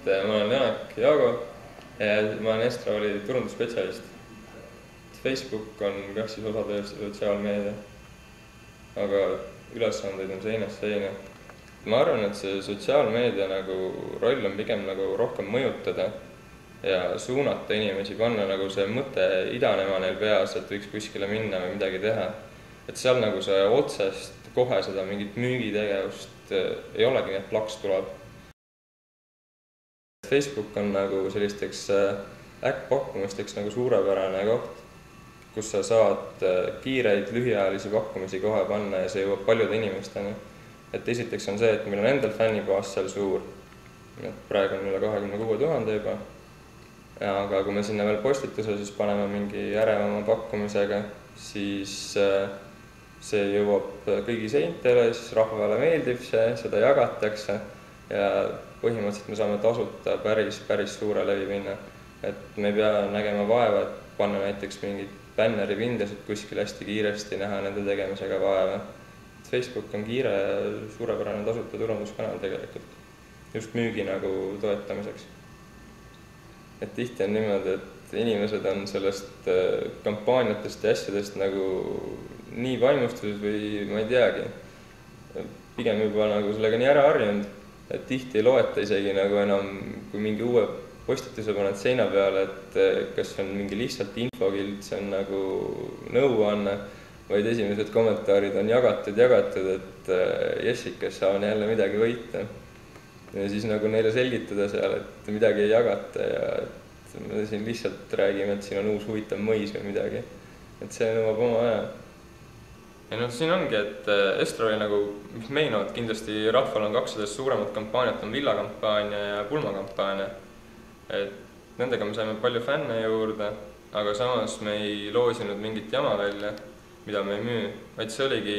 Ma olen Janek Jaago ja ma olen Estravali turundusspetsialist. Facebook on kah siis osa tööst sotsiaalmeedia, aga ülesandeid on seinast seina. Ma arvan, et see sotsiaalmeedia roll on pigem rohkem mõjutada ja suunata inimesi, panna see mõte idanema neil peas, et võiks kuskile minna või midagi teha. Et seal see otsest kohe seda mingit müügitegevust ei olegi, nii et plaks tuleb. Facebook on sellisteks äkkpakkumisteks suurepärane koht, kus sa saad kiireid lühiajalisi pakkumisi kohe panna ja see jõuab paljude inimesteni. Et esiteks on see, et meil on endal fännibaas seal suur, praegu on üle 26 000 juba, aga kui me sinna veel postituse siis paneme mingi ärevama pakkumisega, siis see jõuab kõigi seintele, siis rahvale meeldib see, seda jagatakse ja põhimõtteliselt me saame tasuta päris suure levipinna. Et me ei pea nägema vaeva, et panna näiteks mingid bänneripindasid kuskil hästi kiiresti, näha nende tegemisega vaeva. Facebook on kiire ja suurepärane tasuta turunduskanal tegelikult, just müügi toetamiseks. Et tihti on niimoodi, et inimesed on sellest kampaaniatest ja asjadest nii vaimustuses või ma ei teagi, pigem juba sellega nii ära harjunud, et tihti ei loeta isegi enam, kui mingi uue postituse paned seina peale, et kas on mingi lihtsalt infokild, see on nõuanne, vaid esimesed kommentaarid on jagatud, et Jessikas saan jälle midagi võita. Ja siis neile selgitada seal, et midagi ei jagata ja et me siin lihtsalt räägime, et siin on uus huvitav mõis või midagi. Et see nõuab oma aja. Ja siin ongi, et Estravali, mis meinovad kindlasti rahval on kaks suuremat kampaaniat, on villakampaania ja pulmakampaania. Et nendega me saime palju fänne juurde, aga samas me ei loosinud mingit jama välja, mida me ei müü, vaid see oligi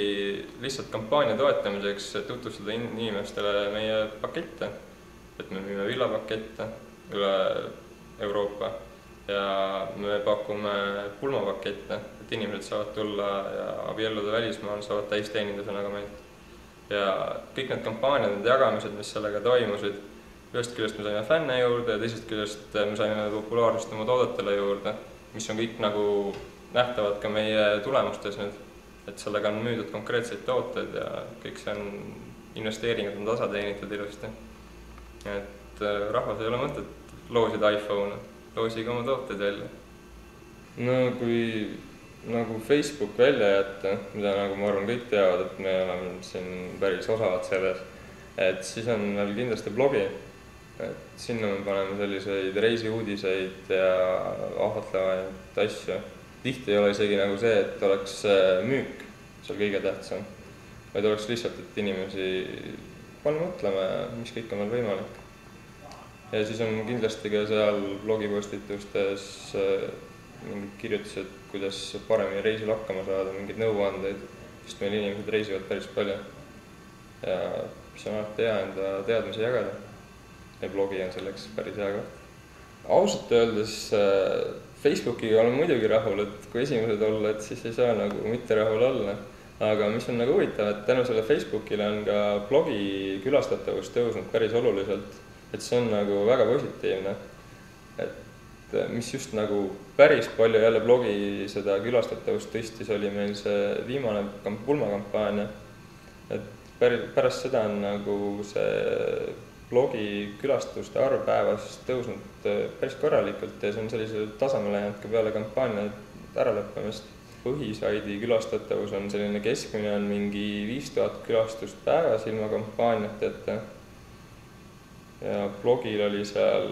lihtsalt kampaania toetamiseks, tutvustada inimestele meie pakette. Et me müüme villapakette üle Euroopa ja me pakume pulmapakette, et inimesed saavad tulla ja abielluda välismaal, saavad täisteenindusena meilt. Ja kõik need kampaaniad, need jagamised, mis sellega toimusid, ühest küljest me saime fänne juurde ja teisest küljest me saime populaarsust oma toodetele juurde, mis on kõik nähtavad ka meie tulemustes nüüd, et sellega on müüdud konkreetseid tooteid ja kõik see on investeeringud on tasa teenitud ilusti. Et rahvas ei ole mõtet loosida iPhone'e, loosige oma tooteid välja. Kui Facebook välja jätta, mida ma arvan kõik teavad, et me oleme siin päris osavad selles, et siis on veel kindlasti blogi, et sinna me paneme selliseid reisiuudiseid ja ahvatlevaid asju. Tihti ei ole isegi see, et oleks müük seal kõige tähtsam, vaid oleks lihtsalt, et inimesi panna mõtlema, mis kõik on veel võimalik. Ja siis on kindlasti ka seal blogipostitustes mingid kirjutused, kuidas paremini reisil hakkama saada, mingid nõuandeid, sest meil inimesed reisivad päris palju. Ja mis on alati hea enda teadmisi jagada ja blogi on selleks päris hea koht. Ausalt öeldes Facebookiga olen muidugi rahul, et kui esimesed olla, et siis ei saa mitte rahul olla. Aga mis on huvitav, et tänu selle Facebookile on ka blogi külastatavus tõusnud päris oluliselt, et see on väga positiivne. Et mis just päris palju jälle blogi seda külastatavust tõstis, oli meil see viimane pulmakampaania. Et pärast seda on see blogi külastuste arv päevas tõusnud päris korralikult ja see on sellisele tasemele jäänud ka peale kampaania äralõppamist. Põhisaidi külastatavus on selline keskmine on mingi 5000 külastust päevas ilma kampaaniateta. Ja blogil oli seal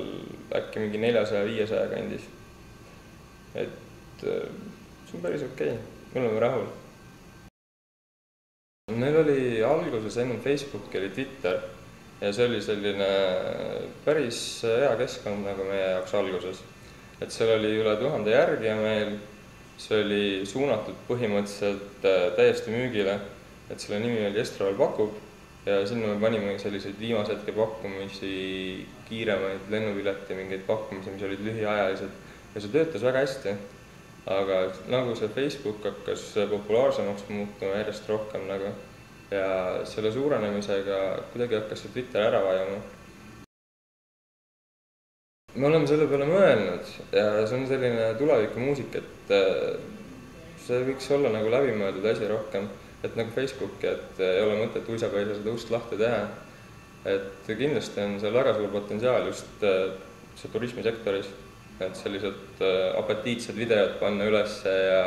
äkki mingi 400-500 kandis. Et see on päris okei, me oleme rahul. Meil oli alguses enne Facebooki oli Twitter. Ja see oli selline päris hea keskkond meie jaoks alguses. Et seal oli üle 1000 järgija meil, see oli suunatud põhimõtteliselt täiesti müügile, et selle nimi oli Estraval pakub ja sinna me panime selliseid viimase hetke pakkumisi, kiiremaid lennupileti mingeid pakkumisi, mis olid lühiajalised ja see töötas väga hästi. Aga see Facebook hakkas populaarsemaks muutuma järjest rohkem ja selle suurenemisega kuidagi hakkas see Twitter ära vajuma. me oleme selle peale mõelnud ja see on selline tulevikumuusik, et see võiks olla nagu läbimõeldud asi rohkem, et nagu Facebooki, et ei ole mõtet uisapäisa seda ust lahti teha. Et kindlasti on seal väga suur potentsiaal just see turismisektoris, et sellised apatiitsed videod panna üles ja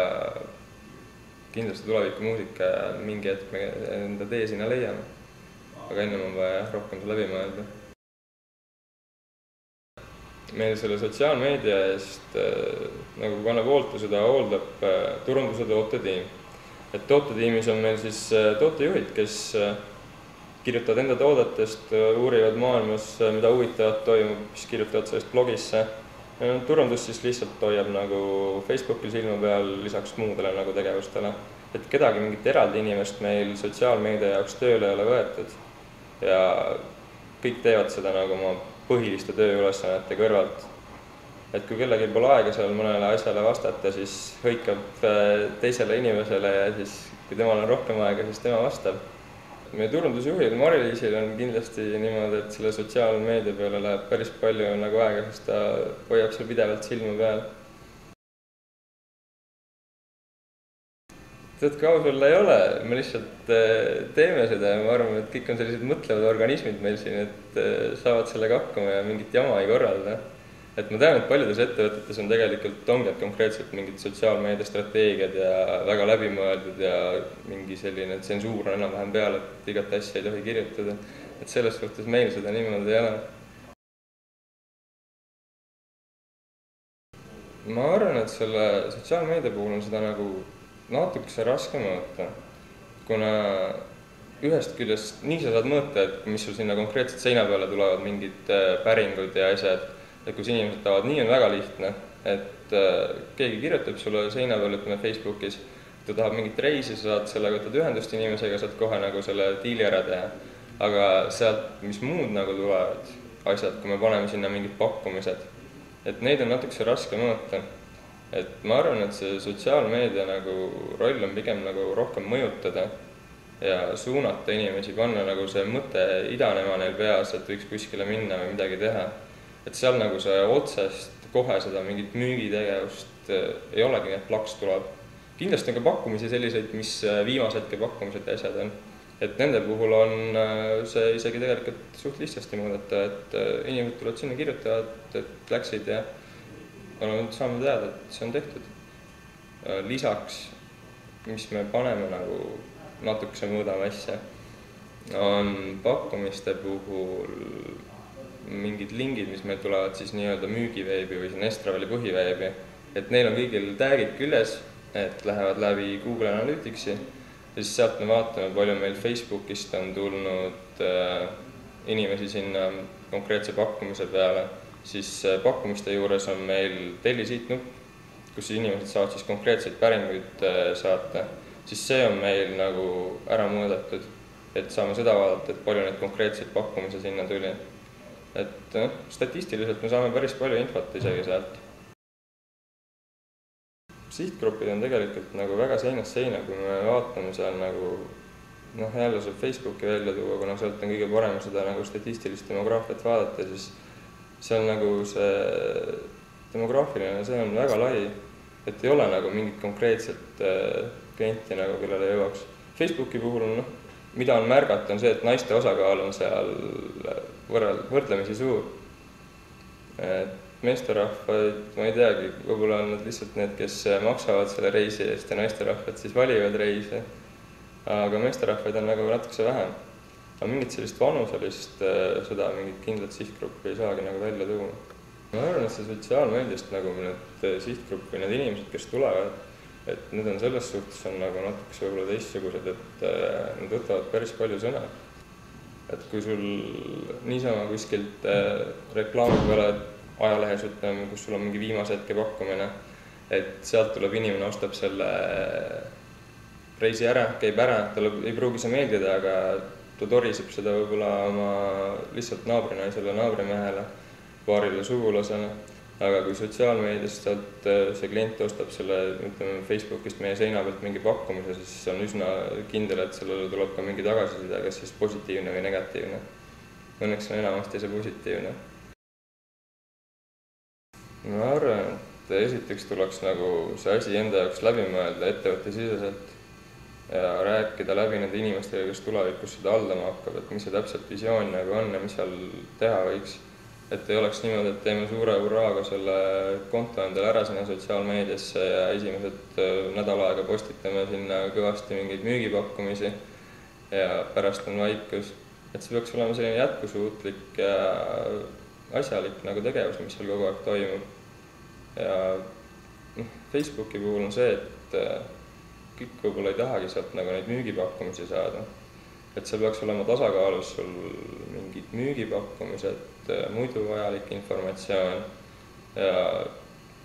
kindlasti tulevikumuusika ja mingi hetk me enda tee sinna leiame. Aga ennem on vaja rohkem see läbi mõelda. Meil selle sotsiaalmeedia eest nagu kannab hoolt ja seda hooldab turunduse tootetiim. Et tootetiimis on meil siis tootejuhid, kes kirjutavad enda toodetest, uurivad maailmas, mida huvitavat toimub, mis kirjutavad sellest blogisse. Turundus siis lihtsalt hoiab nagu Facebookil silma peal lisaks muudele nagu tegevustele. Et kedagi mingit eraldi inimest meil sotsiaalmeedia jaoks tööle ei ole võetud ja kõik teevad seda nagu oma põhiliste tööülesannete kõrvalt. Et kui kellelgi pole aega seal mõnele asjale vastata, siis hõikab teisele inimesele ja siis kui temal on rohkem aega, siis tema vastab. Meie turundusjuhil Mari-Liisil on kindlasti niimoodi, et selle sotsiaalmeedia peale läheb päris palju nagu aega, sest ta hoiab seal pidevalt silma peal. Tead, kui aus olla ei ole, me lihtsalt teeme seda ja ma arvan, et kõik on sellised mõtlevad organismid meil siin, et saavad sellega hakkama ja mingit jama ei korralda. Et ma tean, et paljudes ettevõtetes on tegelikult ongi konkreetselt mingid sotsiaalmeedia strateegiad ja väga läbimõeldud ja mingi selline tsensuur on enam-vähem peal, et igat asja ei tohi kirjutada. Et selles suhtes meil seda niimoodi ei ole. Ma arvan, et selle sotsiaalmeedia puhul on seda nagu natukese raske mõõta, kuna ühest küljest nii sa saad mõõta, et mis sul sinna konkreetselt seina peale tulevad mingid päringud ja asjad, et kus inimesed tahavad, nii on väga lihtne, et keegi kirjutab sulle seina peal, ütleme Facebookis, ta tahab mingit reisi, sa saad sellega võtad ühendust inimesega, saad kohe nagu selle diili ära teha. Aga sealt, mis muud nagu tulevad asjad, kui me paneme sinna mingid pakkumised, et neid on natukese raske mõõta. Et ma arvan, et see sotsiaalmeedia nagu roll on pigem nagu rohkem mõjutada ja suunata inimesi, panna nagu see mõte idanema neil peas, et võiks kuskile minna või midagi teha. Et seal nagu see otsest kohe seda mingit müügitegevust ei olegi, et plaks tuleb. Kindlasti on ka pakkumisi selliseid, mis viimase hetke pakkumised ja asjad on. Et nende puhul on see isegi tegelikult suht lihtsasti mõõdata, et inimesed tulevad sinna, kirjutavad, et läksid ja saame teada, et see on tehtud. Lisaks, mis me paneme nagu natukese mõõdame asja, on pakkumiste puhul mingid lingid, mis meil tulevad siis nii-öelda müügiveebi või siin Estraveli põhiveebi. Et neil on kõigil tagid küljes, et lähevad läbi Google Analyticsi. Ja siis sealt me vaatame, palju meil Facebookist on tulnud inimesi sinna konkreetse pakkumise peale. Siis pakkumiste juures on meil telli siit nupp, kus inimesed saavad siis konkreetseid päringuid saata. Siis see on meil nagu ära mõõdetud, et saame seda vaadata, et palju neid konkreetseid pakkumisi sinna tuli. Et statistiliselt me saame päris palju infot isegi sealt. Sihtgrupid on tegelikult nagu väga seinast seina, kui me vaatame seal nagu, jälle saab Facebooki välja tuua, kuna sealt on kõige parem seda nagu statistilist demograafiat vaadata, siis see on nagu see demograafiline, see on väga lai, et ei ole nagu mingit konkreetset klienti nagu, kellele jõuaks. Facebooki puhul on, mida on märgata, on see, et naiste osakaal on seal võrdlemisi suur. Meesterahvad, ma ei teagi, võib-olla on nad lihtsalt need, kes maksavad selle reisi eest ja naisterahvad siis valivad reisi, aga meesterahvaid on nagu natukese vähem. Aga mingit sellist vanuselist, seda mingit kindlat sihtgruppi ei saagi nagu välja tuua. Ma arvan, et see sotsiaalmeediast nagu need sihtgruppi, need inimesed, kes tulevad, et need on selles suhtes on nagu natukese võib-olla teistsugused, et nad võtavad päris palju sõna. Et kui sul niisama kuskilt reklaami peale ajalehes ütleme, kus sul on mingi viimase hetke pakkumine, et sealt tuleb inimene, ostab selle reisi ära, käib ära, tal ei pruugi see meeldida, aga ta toriseb seda võib-olla oma lihtsalt naabrinaisele, naabrimehele, paarile sugulasele. Aga kui sotsiaalmeediast sealt see klient ostab selle, ütleme Facebookist meie seina pealt mingi pakkumise, siis on üsna kindel, et sellele tuleb ka mingi tagasiside, kas siis positiivne või negatiivne. Õnneks on enamasti see positiivne. ma arvan, et esiteks tuleks nagu see asi enda jaoks läbi mõelda ettevõttesiseselt ja rääkida läbi nende inimestega, kes tulevikus seda haldama hakkab, et mis see täpselt visioon nagu on ja mis seal teha võiks. Et ei oleks niimoodi, et teeme suure hurraaga selle konto endale ära sinna sotsiaalmeediasse ja esimesed nädal aega postitame sinna kõvasti mingeid müügipakkumisi ja pärast on vaikus. Et see peaks olema selline jätkusuutlik ja asjalik nagu tegevus, mis seal kogu aeg toimub. Ja Facebooki puhul on see, et kõik võib-olla ei tahagi sealt nagu neid müügipakkumisi saada. Et seal peaks olema tasakaalus sul mingid müügipakkumised, muidu vajalik informatsioon ja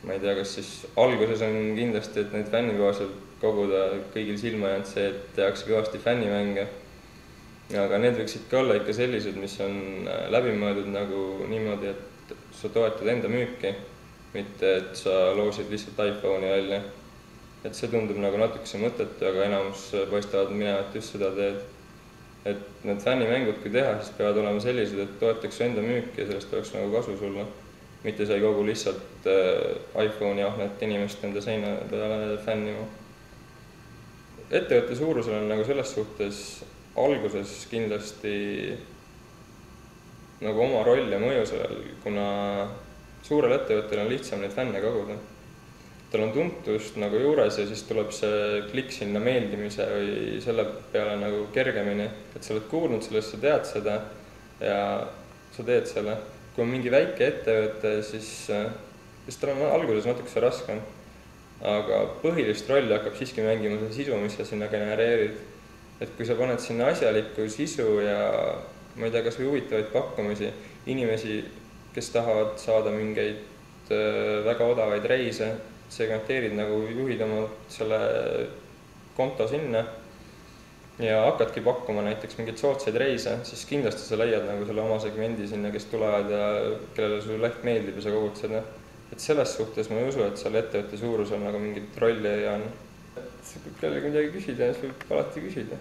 ma ei tea, kas siis alguses on kindlasti, et neid fännibaase koguda kõigil silma jäänud see, et tehakse kõvasti fännimänge. Aga need võiksid ka olla ikka sellised, mis on läbimõeldud nagu niimoodi, et sa toetad enda müüki, mitte et sa loosid lihtsalt iPhone'i välja. Et see tundub nagu natukese mõttetu, aga enamus paistavad minevat just seda teed. Et need fännimängud kui teha, siis peavad olema sellised, et toetaks enda müüki ja sellest oleks nagu kasu sulle. Mitte sa ei kogu lihtsalt iPhone'i ahnet inimest enda seina peale fännima. Ettevõtte suurusel on nagu selles suhtes alguses kindlasti nagu oma roll ja mõju sellel, kuna suurel ettevõttel on lihtsam neid fänne koguda. Tal on tuntust nagu juures ja siis tuleb see klikk sinna meeldimise või selle peale nagu kergemini, et sa oled kuulnud sellest, sa tead seda ja sa teed selle. Kui on mingi väike ettevõte, siis tal on alguses natukese raskem, aga põhilist rolli hakkab siiski mängima see sisu, mis sa sinna genereerid. Et kui sa paned sinna asjalikku sisu ja ma ei tea, kas või huvitavaid pakkumisi, inimesi, kes tahavad saada mingeid väga odavaid reise, segmenteerid nagu juhid oma selle konto sinna ja hakkadki pakkuma näiteks mingeid soodsaid reise, siis kindlasti sa leiad nagu selle oma segmendi sinna, kes tulevad ja kellele su leht meeldib ja sa kogud seda. Et selles suhtes ma ei usu, et seal ettevõtte suurusel nagu mingit rolli ei on. Et kui kellegi midagi küsida, siis võib alati küsida.